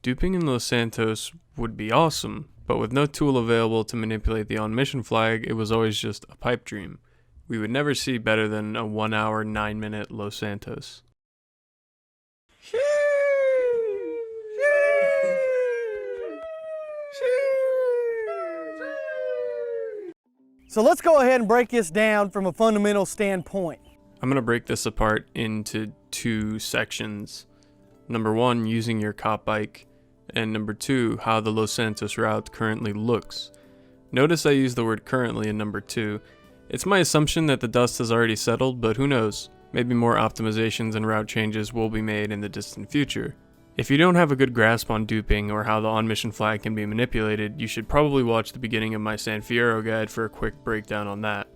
Duping in Los Santos would be awesome, but with no tool available to manipulate the on-mission flag, it was always just a pipe dream. We would never see better than a 1 hour, 9 minute Los Santos. So let's go ahead and break this down from a fundamental standpoint. I'm going to break this apart into two sections. Number one, using your cop bike, and number two, how the Los Santos route currently looks. Notice I use the word currently in number two. It's my assumption that the dust has already settled, but who knows? Maybe more optimizations and route changes will be made in the distant future. If you don't have a good grasp on duping or how the on-mission flag can be manipulated, you should probably watch the beginning of my San Fierro guide for a quick breakdown on that.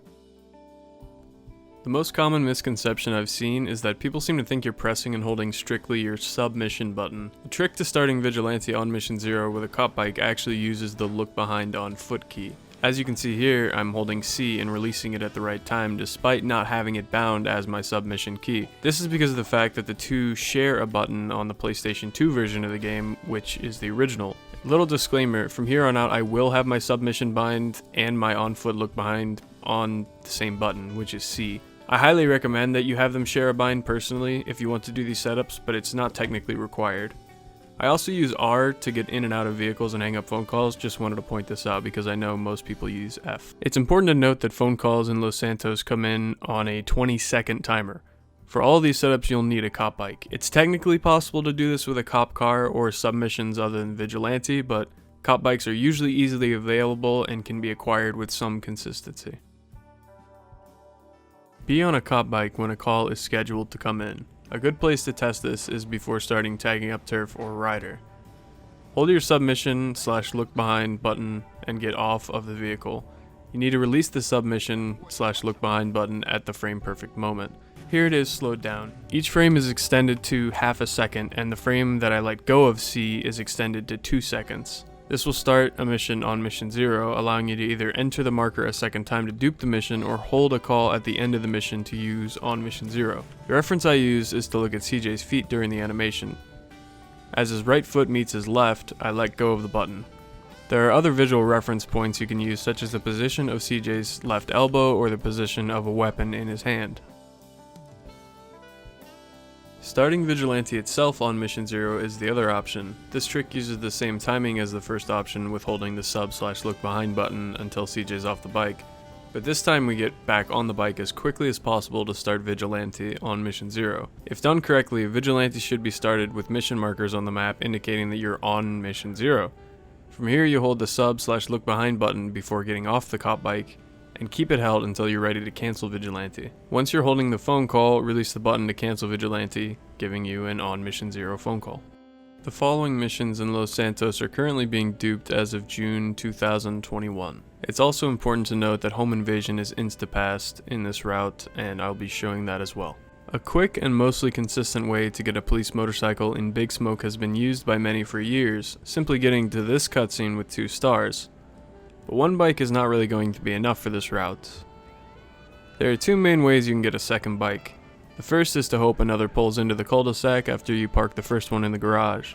The most common misconception I've seen is that people seem to think you're pressing and holding strictly your submission button. The trick to starting Vigilante on Mission 0 with a cop bike actually uses the look behind on foot key. As you can see here, I'm holding C and releasing it at the right time despite not having it bound as my submission key. This is because of the fact that the two share a button on the PlayStation 2 version of the game, which is the original. Little disclaimer, from here on out I will have my submission bind and my on foot look behind on the same button, which is C. I highly recommend that you have them share a bind personally if you want to do these setups, but it's not technically required. I also use R to get in and out of vehicles and hang up phone calls, just wanted to point this out because I know most people use F. It's important to note that phone calls in Los Santos come in on a 20-second timer. For all these setups you'll need a cop bike. It's technically possible to do this with a cop car or submissions other than Vigilante, but cop bikes are usually easily available and can be acquired with some consistency. Be on a cop bike when a call is scheduled to come in. A good place to test this is before starting tagging up turf or rider. Hold your submission / look behind button and get off of the vehicle. You need to release the submission / look behind button at the frame perfect moment. Here it is slowed down. Each frame is extended to half a second and the frame that I let go of C is extended to 2 seconds. This will start a mission on Mission 0, allowing you to either enter the marker a second time to dupe the mission or hold a call at the end of the mission to use on Mission 0. The reference I use is to look at CJ's feet during the animation. As his right foot meets his left, I let go of the button. There are other visual reference points you can use, such as the position of CJ's left elbow or the position of a weapon in his hand. Starting Vigilante itself on Mission 0 is the other option. This trick uses the same timing as the first option with holding the sub / look behind button until CJ's off the bike, but this time we get back on the bike as quickly as possible to start Vigilante on Mission 0. If done correctly, Vigilante should be started with mission markers on the map indicating that you're on Mission 0. From here you hold the sub / look behind button before getting off the cop bike, and keep it held until you're ready to cancel Vigilante. Once you're holding the phone call, release the button to cancel Vigilante, giving you an on Mission 0 phone call. The following missions in Los Santos are currently being duped as of June 2021. It's also important to note that home invasion is instapassed in this route, and I'll be showing that as well. A quick and mostly consistent way to get a police motorcycle in Big Smoke has been used by many for years, simply getting to this cutscene with 2 stars. But one bike is not really going to be enough for this route. There are 2 main ways you can get a second bike. The first is to hope another pulls into the cul-de-sac after you park the first one in the garage.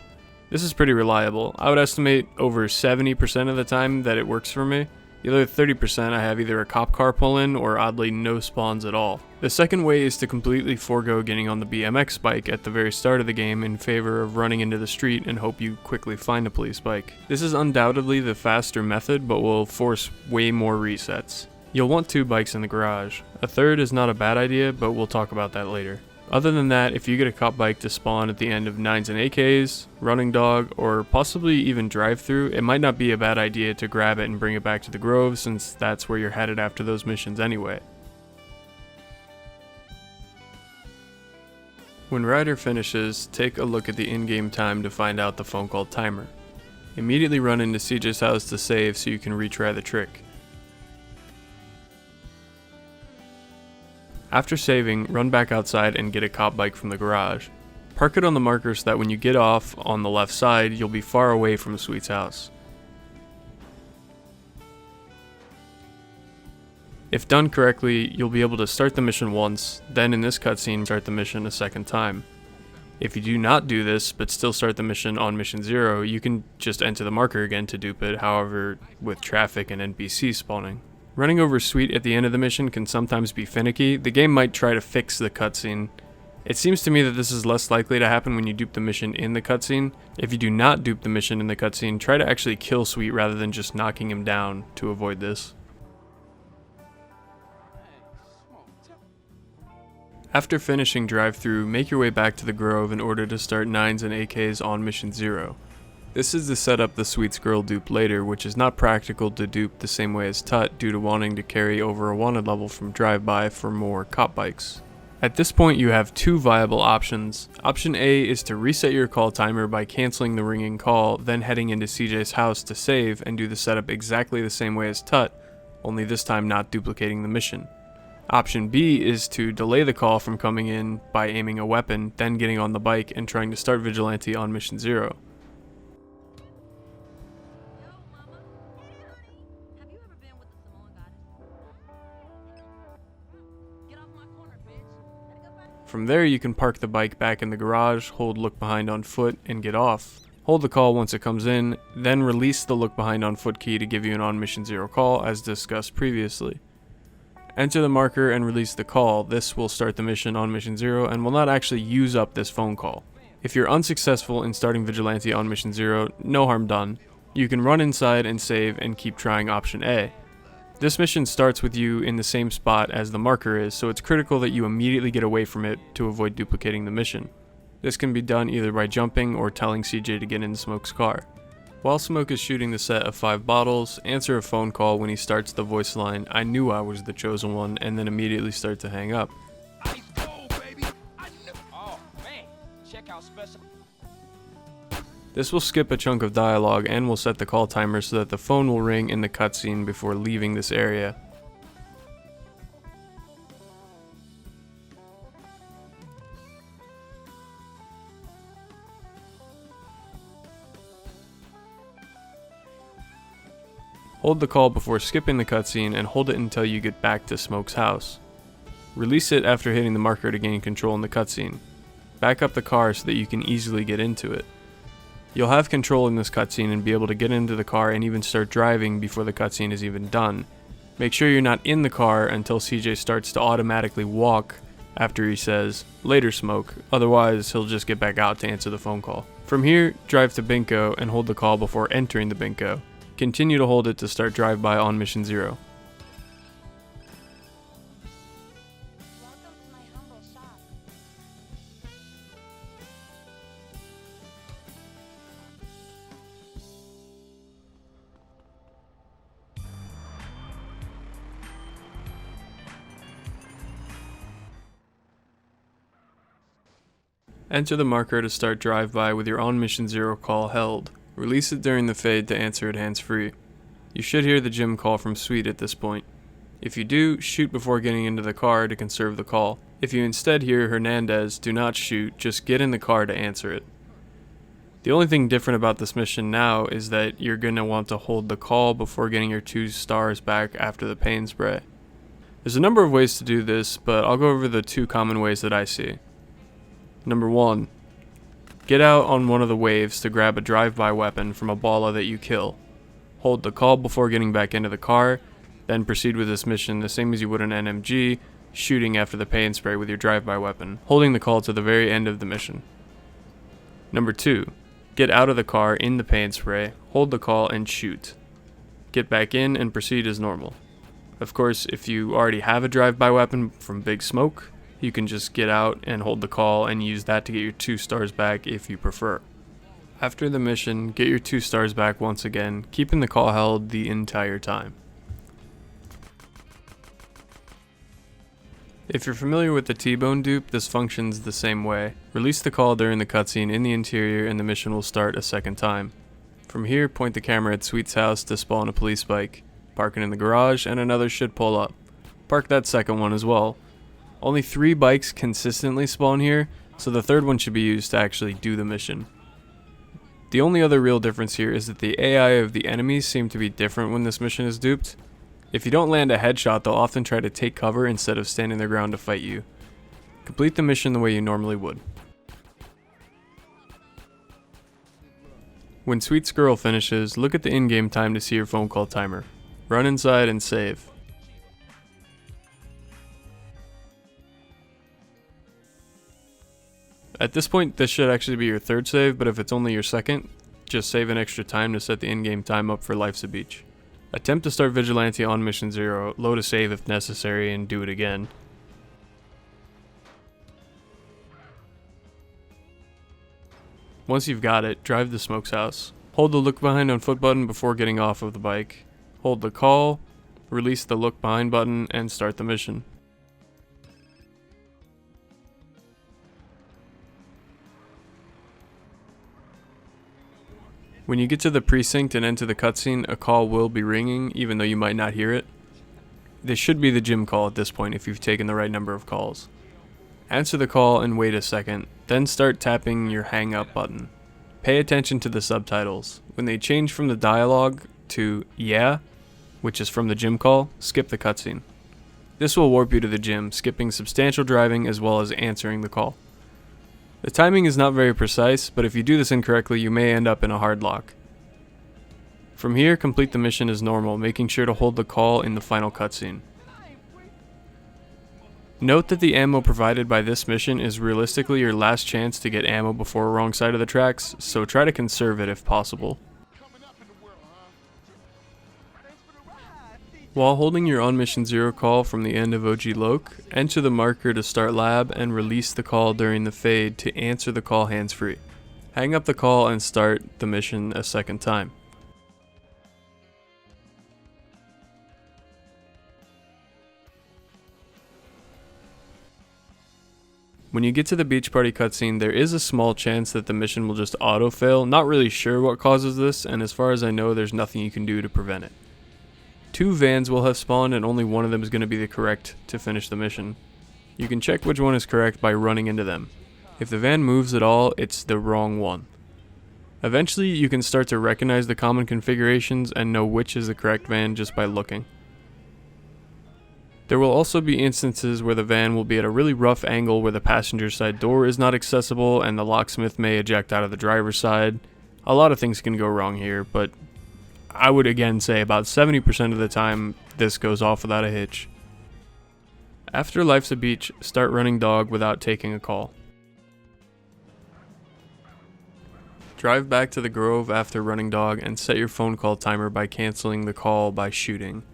This is pretty reliable. I would estimate over 70% of the time that it works for me. The other 30% I have either a cop car pull in or oddly no spawns at all. The second way is to completely forego getting on the BMX bike at the very start of the game in favor of running into the street and hope you quickly find a police bike. This is undoubtedly the faster method, but will force way more resets. You'll want 2 bikes in the garage. A third is not a bad idea, but we'll talk about that later. Other than that, if you get a cop bike to spawn at the end of 9s and AKs, running dog, or possibly even drive-through, it might not be a bad idea to grab it and bring it back to the Grove since that's where you're headed after those missions anyway. When Ryder finishes, take a look at the in-game time to find out the phone call timer. Immediately run into CJ's house to save so you can retry the trick. After saving, run back outside and get a cop bike from the garage. Park it on the marker so that when you get off on the left side, you'll be far away from Sweet's house. If done correctly, you'll be able to start the mission once, then in this cutscene start the mission a second time. If you do not do this, but still start the mission on mission 0, you can just enter the marker again to dupe it, however, with traffic and NPCs spawning. Running over Sweet at the end of the mission can sometimes be finicky. The game might try to fix the cutscene. It seems to me that this is less likely to happen when you dupe the mission in the cutscene. If you do not dupe the mission in the cutscene, try to actually kill Sweet rather than just knocking him down to avoid this. After finishing drive-thru, make your way back to the Grove in order to start 9s and AKs on mission 0. This is to set up the Sweet's girl dupe later, which is not practical to dupe the same way as Tut due to wanting to carry over a wanted level from drive-by for more cop bikes. At this point you have two viable options. Option A is to reset your call timer by cancelling the ringing call, then heading into CJ's house to save and do the setup exactly the same way as Tut, only this time not duplicating the mission. Option B is to delay the call from coming in by aiming a weapon, then getting on the bike and trying to start Vigilante on mission 0. From there you can park the bike back in the garage, hold look behind on foot, and get off. Hold the call once it comes in, then release the look behind on foot key to give you an on mission 0 call as discussed previously. Enter the marker and release the call. This will start the mission on mission 0 and will not actually use up this phone call. If you're unsuccessful in starting Vigilante on mission 0, no harm done. You can run inside and save and keep trying option A. This mission starts with you in the same spot as the marker is, so it's critical that you immediately get away from it to avoid duplicating the mission. This can be done either by jumping or telling CJ to get in Smoke's car. While Smoke is shooting the set of 5 bottles, answer a phone call when he starts the voice line, "I knew I was the chosen one," and then immediately start to hang up. This will skip a chunk of dialogue and will set the call timer so that the phone will ring in the cutscene before leaving this area. Hold the call before skipping the cutscene and hold it until you get back to Smoke's house. Release it after hitting the marker to gain control in the cutscene. Back up the car so that you can easily get into it. You'll have control in this cutscene and be able to get into the car and even start driving before the cutscene is even done. Make sure you're not in the car until CJ starts to automatically walk after he says, "Later Smoke," otherwise he'll just get back out to answer the phone call. From here, drive to Binko and hold the call before entering the Binko. Continue to hold it to start drive-by on mission 0. Enter the marker to start drive-by with your on mission 0 call held. Release it during the fade to answer it hands-free. You should hear the gym call from Sweet at this point. If you do, shoot before getting into the car to conserve the call. If you instead hear Hernandez, do not shoot, just get in the car to answer it. The only thing different about this mission now is that you're going to want to hold the call before getting your 2 stars back after the pain spray. There's a number of ways to do this, but I'll go over the 2 common ways that I see. Number 1. Get out on one of the waves to grab a drive-by weapon from a balla that you kill. Hold the call before getting back into the car, then proceed with this mission the same as you would an NMG, shooting after the pain spray with your drive-by weapon, holding the call to the very end of the mission. Number 2. Get out of the car in the pain spray, hold the call and shoot. Get back in and proceed as normal. Of course, if you already have a drive-by weapon from Big Smoke, you can just get out and hold the call and use that to get your 2 stars back if you prefer. After the mission, get your 2 stars back once again, keeping the call held the entire time. If you're familiar with the T-Bone dupe, this functions the same way. Release the call during the cutscene in the interior and the mission will start a second time. From here, point the camera at Sweet's house to spawn a police bike. Park it in the garage and another should pull up. Park that second one as well. Only 3 bikes consistently spawn here, so the third one should be used to actually do the mission. The only other real difference here is that the AI of the enemies seem to be different when this mission is duped. If you don't land a headshot, they'll often try to take cover instead of standing their ground to fight you. Complete the mission the way you normally would. When Sweet Squirrel finishes, look at the in-game time to see your phone call timer. Run inside and save. At this point, this should actually be your third save, but if it's only your second, just save an extra time to set the in-game time up for Life's a Beach. Attempt to start Vigilante on Mission 0, load a save if necessary, and do it again. Once you've got it, drive to Smoke's house. Hold the look behind on foot button before getting off of the bike. Hold the call, release the look behind button, and start the mission. When you get to the precinct and enter the cutscene, a call will be ringing, even though you might not hear it. This should be the gym call at this point if you've taken the right number of calls. Answer the call and wait a second, then start tapping your hang up button. Pay attention to the subtitles. When they change from the dialogue to yeah, which is from the gym call, skip the cutscene. This will warp you to the gym, skipping substantial driving as well as answering the call. The timing is not very precise, but if you do this incorrectly, you may end up in a hard lock. From here, complete the mission as normal, making sure to hold the call in the final cutscene. Note that the ammo provided by this mission is realistically your last chance to get ammo before wrong side of the tracks, so try to conserve it if possible. While holding your On Mission 0 call from the end of OG Loc, enter the marker to start lab and release the call during the fade to answer the call hands-free. Hang up the call and start the mission a second time. When you get to the beach party cutscene, there is a small chance that the mission will just auto-fail. Not really sure what causes this, and as far as I know, there's nothing you can do to prevent it. 2 vans will have spawned and only one of them is going to be the correct to finish the mission. You can check which one is correct by running into them. If the van moves at all, it's the wrong one. Eventually, you can start to recognize the common configurations and know which is the correct van just by looking. There will also be instances where the van will be at a really rough angle where the passenger side door is not accessible and the locksmith may eject out of the driver's side. A lot of things can go wrong here, but I would again say about 70% of the time this goes off without a hitch. After Life's a Beach, start running dog without taking a call. Drive back to the Grove after running dog and set your phone call timer by canceling the call by shooting.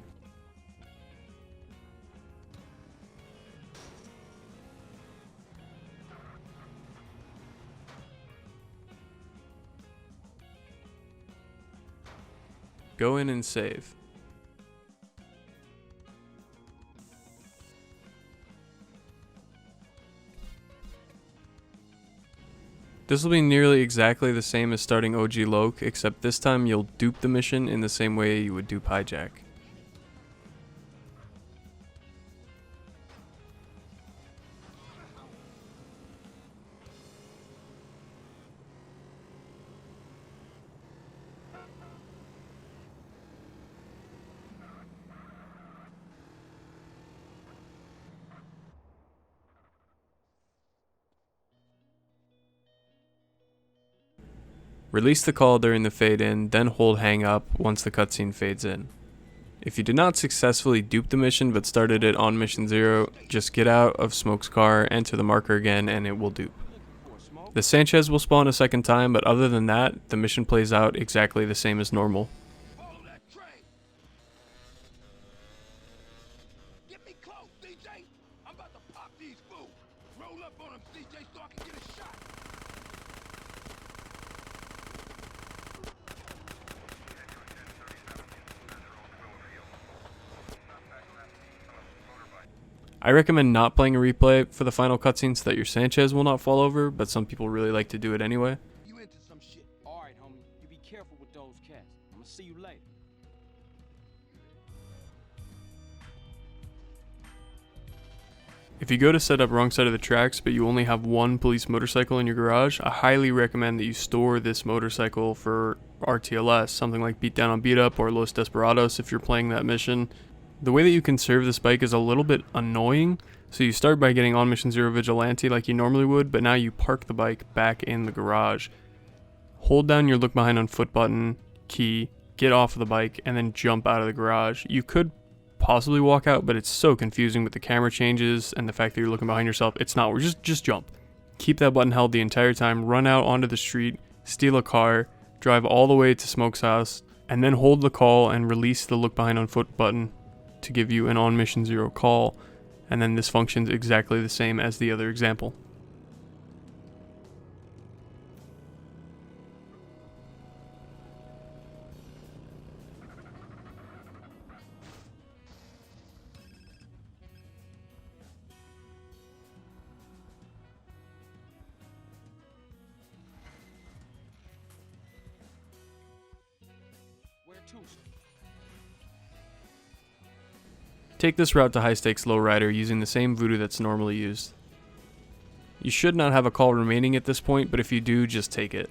Go in and save. This will be nearly exactly the same as starting OG Loc, except this time you'll dupe the mission in the same way you would dupe Hijack. Release the call during the fade in, then hold hang up once the cutscene fades in. If you did not successfully dupe the mission but started it on Mission 0, just get out of Smoke's car, enter the marker again, and it will dupe. The Sanchez will spawn a second time, but other than that, the mission plays out exactly the same as normal. I recommend not playing a replay for the final cutscene so that your Sanchez will not fall over, but some people really like to do it anyway. You into some shit. All right, homie. You be careful with those cats. I'm gonna see you later. If you go to set up wrong side of the tracks, but you only have one police motorcycle in your garage, I highly recommend that you store this motorcycle for RTLS, something like Beat Down on Beat Up or Los Desperados if you're playing that mission. The way that you conserve this bike is a little bit annoying, so you start by getting on Mission 0 Vigilante like you normally would, but now you park the bike back in the garage. hold down your look behind on foot button, key, get off of the bike, and then jump out of the garage. You could possibly walk out, but it's so confusing with the camera changes and the fact that you're looking behind yourself. It's not, just jump. Keep that button held the entire time, run out onto the street, steal a car, drive all the way to Smoke's house, and then hold the call and release the look behind on foot button to give you an on mission 0 call, and then this functions exactly the same as the other example. Where to, sir? Take this route to high stakes lowrider using the same voodoo that's normally used. You should not have a call remaining at this point, but if you do, just take it.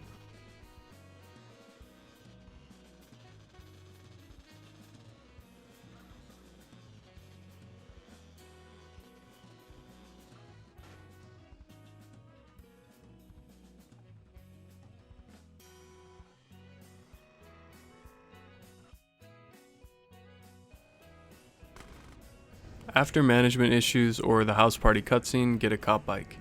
After management issues or the house party cutscene, get a cop bike.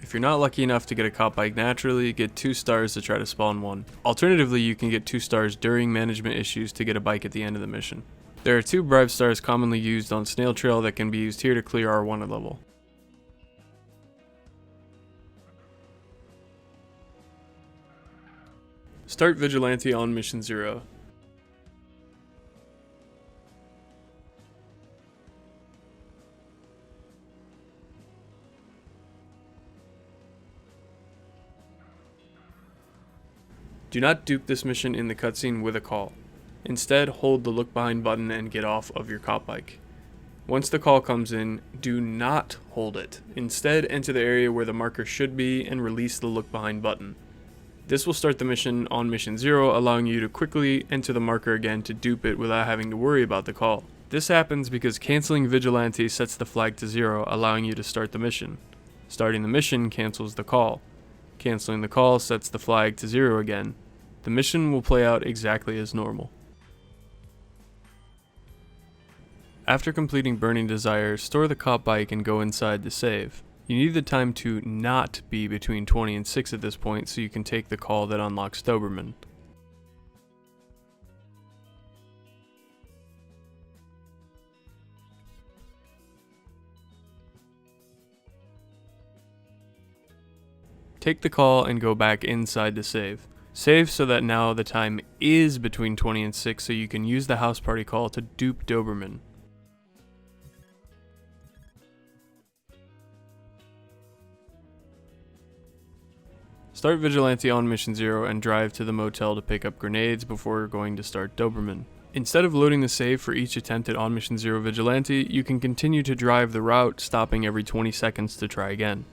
If you're not lucky enough to get a cop bike naturally, get 2 stars to try to spawn one. Alternatively, you can get 2 stars during management issues to get a bike at the end of the mission. There are 2 bribe stars commonly used on Snail Trail that can be used here to clear our wanted level. Start Vigilante on Mission 0. Do not dupe this mission in the cutscene with a call. Instead, hold the look behind button and get off of your cop bike. Once the call comes in, do not hold it. Instead, enter the area where the marker should be and release the look behind button. This will start the mission on Mission 0, allowing you to quickly enter the marker again to dupe it without having to worry about the call. This happens because canceling Vigilante sets the flag to 0, allowing you to start the mission. Starting the mission cancels the call. Canceling the call sets the flag to 0 again. The mission will play out exactly as normal. After completing Burning Desire, store the cop bike and go inside to save. You need the time to not be between 20 and 6 at this point so you can take the call that unlocks Doberman. Take the call and go back inside to save. Save so that now the time is between 20 and 6 so you can use the house party call to dupe Doberman. Start Vigilante on Mission 0 and drive to the motel to pick up grenades before going to start Doberman. Instead of loading the save for each attempt at on Mission 0 Vigilante, you can continue to drive the route, stopping every 20 seconds to try again.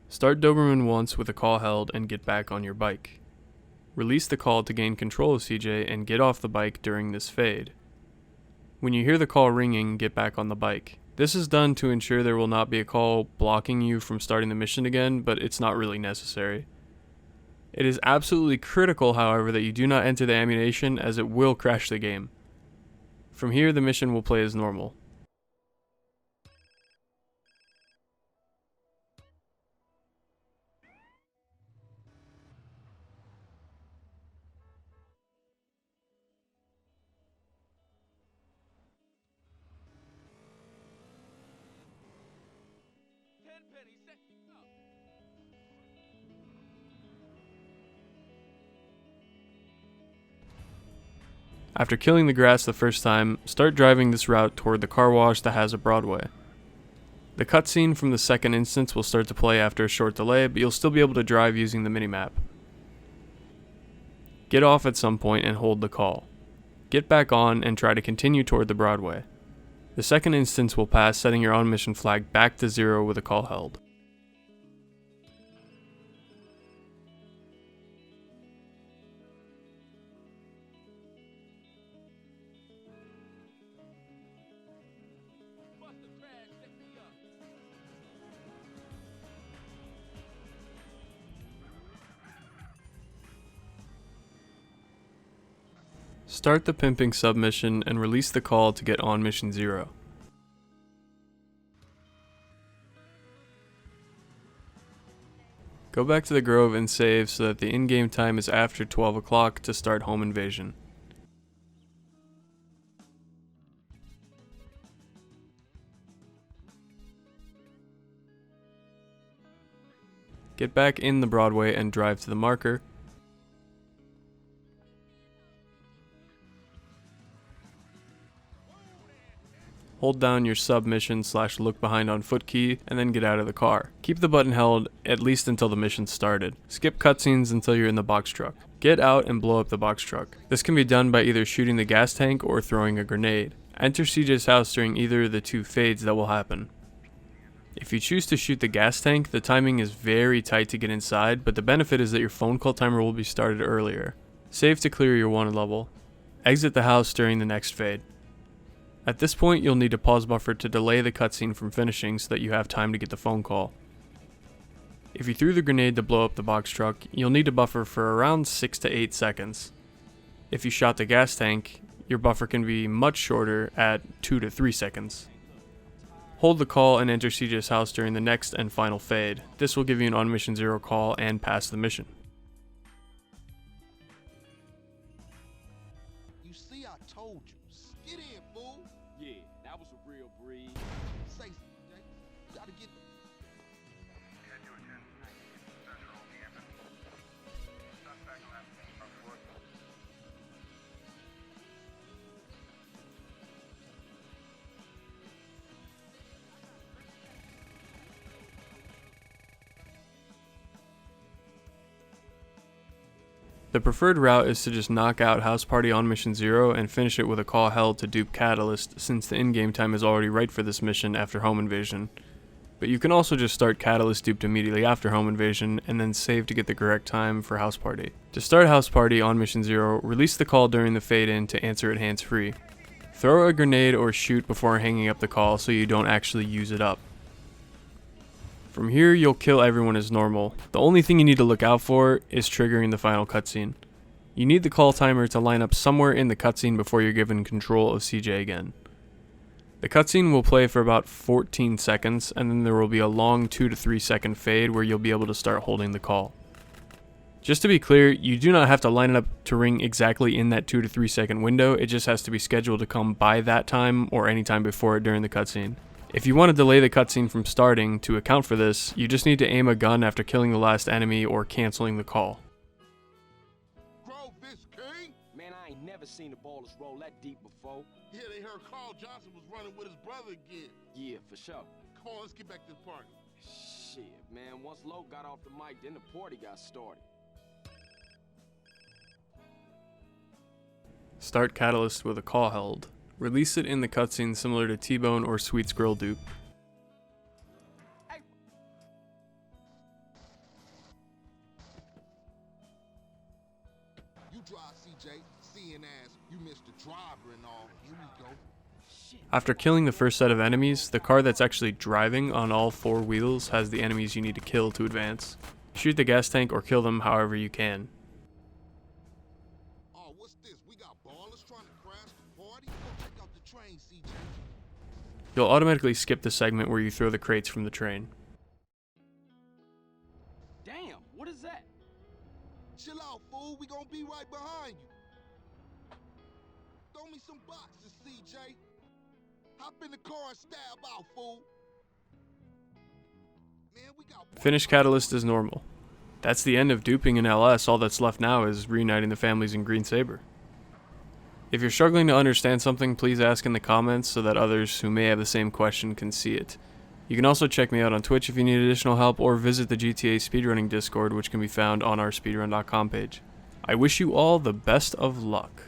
Start Doberman once with a call held and get back on your bike. Release the call to gain control of CJ and get off the bike during this fade. When you hear the call ringing, get back on the bike. This is done to ensure there will not be a call blocking you from starting the mission again, but it's not really necessary. It is absolutely critical, however, that you do not enter the ammunition as it will crash the game. From here, the mission will play as normal. After killing the grass the first time, start driving this route toward the car wash that has a Broadway. The cutscene from the second instance will start to play after a short delay, but you'll still be able to drive using the minimap. Get off at some point and hold the call. Get back on and try to continue toward the Broadway. The second instance will pass, setting your on-mission flag back to 0 with a call held. Start the pimping submission and release the call to get on mission 0. Go back to the Grove and save so that the in-game time is after 12 o'clock to start home invasion. Get back in the Broadway and drive to the marker. Hold down your submission / look behind on foot key and then get out of the car. Keep the button held at least until the mission started. Skip cutscenes until you're in the box truck. Get out and blow up the box truck. This can be done by either shooting the gas tank or throwing a grenade. Enter CJ's house during either of the two fades that will happen. If you choose to shoot the gas tank, the timing is very tight to get inside, but the benefit is that your phone call timer will be started earlier. Save to clear your wanted level. Exit the house during the next fade. At this point, you'll need a pause buffer to delay the cutscene from finishing so that you have time to get the phone call. If you threw the grenade to blow up the box truck, you'll need to buffer for around 6 to 8 seconds. If you shot the gas tank, your buffer can be much shorter at 2 to 3 seconds. Hold the call and enter CJ's house during the next and final fade. This will give you an on mission 0 call and pass the mission. You see, I told you. Get in, fool. Yeah, that was a real breeze. Say, Jay, gotta get. The preferred route is to just knock out House Party on mission 0 and finish it with a call held to dupe Catalyst, since the in-game time is already right for this mission after home invasion. But you can also just start Catalyst duped immediately after home invasion and then save to get the correct time for House Party. To start House Party on mission 0, release the call during the fade in to answer it hands-free. Throw a grenade or shoot before hanging up the call so you don't actually use it up. From here, you'll kill everyone as normal. The only thing you need to look out for is triggering the final cutscene. You need the call timer to line up somewhere in the cutscene before you're given control of CJ again. The cutscene will play for about 14 seconds, and then there will be a long 2 to 3 second fade where you'll be able to start holding the call. Just to be clear, you do not have to line it up to ring exactly in that 2 to 3 second window, it just has to be scheduled to come by that time or any time before it during the cutscene. If you want to delay the cutscene from starting to account for this, you just need to aim a gun after killing the last enemy or canceling the call. Grove this king? Man, I ain't never seen the ballers roll that deep before. Yeah, they heard Carl Johnson was running with his brother again. Yeah, for sure. Come on, let's get back to the party. Shit, man, once Lo got off the mic, then the party got started. Start Catalyst with a call held. Release it in the cutscene similar to T-Bone or Sweet's Grill dupe. You drive, CJ. Seeing as you missed the driver and all. Here we go. After killing the first set of enemies, the car that's actually driving on all 4 wheels has the enemies you need to kill to advance. Shoot the gas tank or kill them however you can. Oh, what's this? We got ballers trying to crash the party? Go check out the train, CJ. You'll automatically skip the segment where you throw the crates from the train. Damn, what is that? Chill out, fool. We gonna be right behind you. Throw me some boxes, CJ. Hop in the car and stab out, fool. Man, we got Finish Catalyst as normal. That's the end of duping in LS. All that's left now is reuniting the families in Green Saber. If you're struggling to understand something, please ask in the comments so that others who may have the same question can see it. You can also check me out on Twitch if you need additional help, or visit the GTA Speedrunning Discord, which can be found on our speedrun.com page. I wish you all the best of luck.